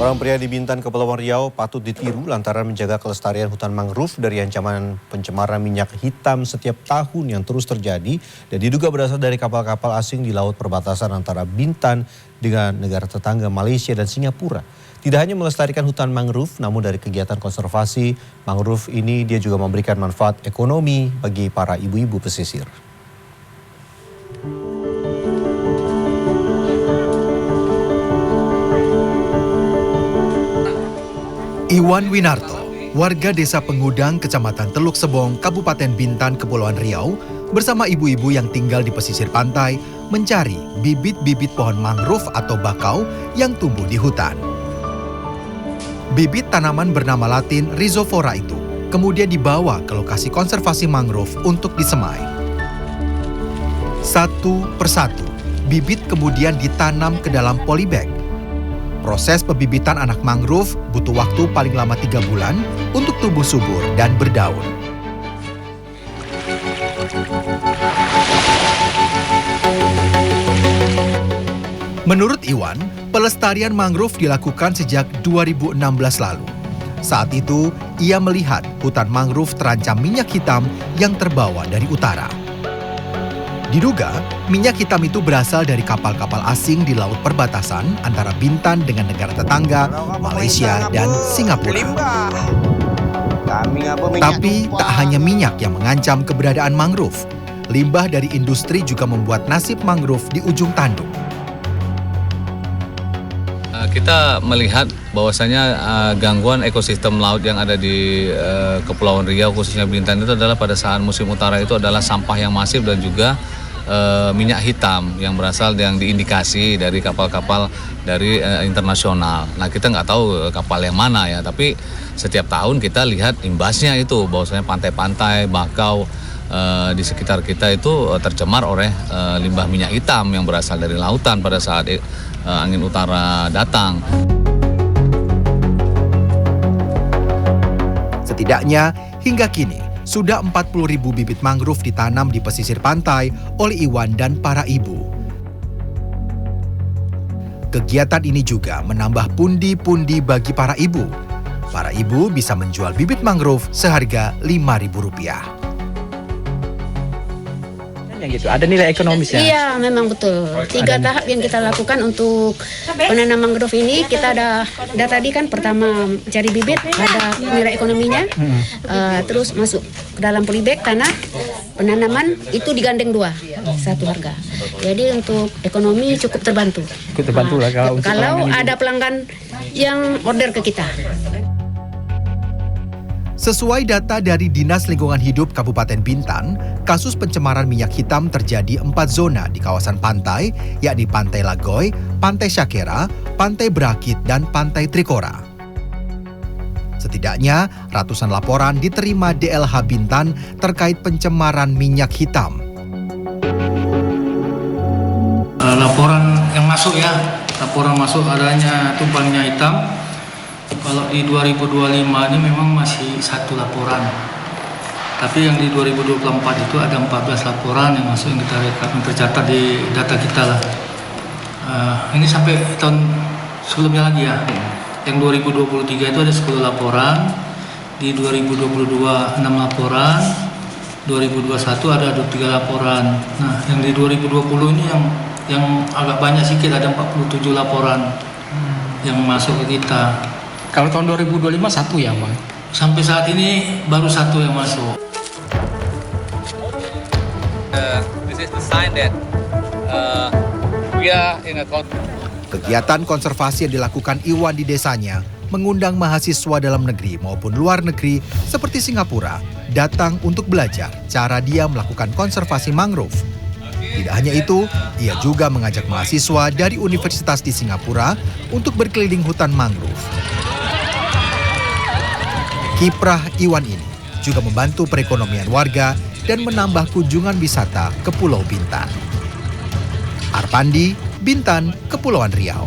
Seorang pria di Bintan, Kepulauan Riau patut ditiru lantaran menjaga kelestarian hutan mangrove dari ancaman pencemaran minyak hitam setiap tahun yang terus terjadi dan diduga berasal dari kapal-kapal asing di laut perbatasan antara Bintan dengan negara tetangga Malaysia dan Singapura. Tidak hanya melestarikan hutan mangrove, namun dari kegiatan konservasi mangrove ini dia juga memberikan manfaat ekonomi bagi para ibu-ibu pesisir. Iwan Winarto, warga desa Pengudang, Kecamatan Teluk Sebong, Kabupaten Bintan, Kepulauan Riau, bersama ibu-ibu yang tinggal di pesisir pantai, mencari bibit-bibit pohon mangrove atau bakau yang tumbuh di hutan. Bibit tanaman bernama Latin Rhizophyra itu kemudian dibawa ke lokasi konservasi mangrove untuk disemai. Satu persatu, bibit kemudian ditanam ke dalam polybag. Proses pembibitan anak mangrove butuh waktu paling lama 3 bulan untuk tumbuh subur dan berdaun. Menurut Iwan, pelestarian mangrove dilakukan sejak 2016 lalu. Saat itu, ia melihat hutan mangrove terancam minyak hitam yang terbawa dari utara. Diduga, minyak hitam itu berasal dari kapal-kapal asing di laut perbatasan antara Bintan dengan negara tetangga, Malaysia dan Singapura. Tapi tak hanya minyak yang mengancam keberadaan mangrove. Limbah dari industri juga membuat nasib mangrove di ujung tanduk. Kita melihat bahwasanya gangguan ekosistem laut yang ada di Kepulauan Riau, khususnya Bintan, itu adalah pada saat musim utara itu adalah sampah yang masif dan juga minyak hitam yang berasal yang diindikasi dari kapal-kapal dari internasional. Nah, kita nggak tahu kapal yang mana ya, tapi setiap tahun kita lihat imbasnya itu bahwasanya pantai-pantai, bakau di sekitar kita itu tercemar oleh limbah minyak hitam yang berasal dari lautan pada saat angin utara datang. Setidaknya hingga kini sudah 40.000 bibit mangrove ditanam di pesisir pantai oleh Iwan dan para ibu. Kegiatan ini juga menambah pundi-pundi bagi para ibu. Para ibu bisa menjual bibit mangrove seharga Rp5.000. Gitu. Ada nilai ekonomisnya? Iya, memang betul. 3 tahap yang kita lakukan untuk penanam mangrove ini. Kita ada tadi kan pertama cari bibit, ada nilai ekonominya, terus masuk ke dalam polybag tanah, penanaman itu digandeng 2, satu harga. Jadi untuk ekonomi cukup terbantu. Cukup terbantu lah kalau ada pelanggan yang order ke kita. Sesuai data dari Dinas Lingkungan Hidup Kabupaten Bintan, kasus pencemaran minyak hitam terjadi 4 zona di kawasan pantai, yakni Pantai Lagoy, Pantai Syakera, Pantai Berakit, dan Pantai Trikora. Setidaknya ratusan laporan diterima DLH Bintan terkait pencemaran minyak hitam. Laporan yang masuk laporan masuk adanya tumpahan minyak hitam. Kalau di 2025 ini memang masih 1 laporan. Tapi yang di 2024 itu ada 14 laporan yang masuk, yang kita tercatat di data kita lah. Ini sampai tahun sebelumnya lagi ya. Yang 2023 itu ada 10 laporan, di 2022 6 laporan, 2021 ada 23 laporan. Nah, yang di 2020 ini yang agak banyak sedikit, ada 47 laporan yang masuk ke kita. Kalau tahun 2025 1 ya, Bang? Sampai saat ini baru 1 yang masuk. This is the sign that we are in a Kegiatan konservasi yang dilakukan Iwan di desanya mengundang mahasiswa dalam negeri maupun luar negeri seperti Singapura datang untuk belajar cara dia melakukan konservasi mangrove. Tidak hanya itu, ia juga mengajak mahasiswa dari universitas di Singapura untuk berkeliling hutan mangrove. Kiprah Iwan ini juga membantu perekonomian warga dan menambah kunjungan wisata ke Pulau Bintan. Arpandi, Bintan, Kepulauan Riau.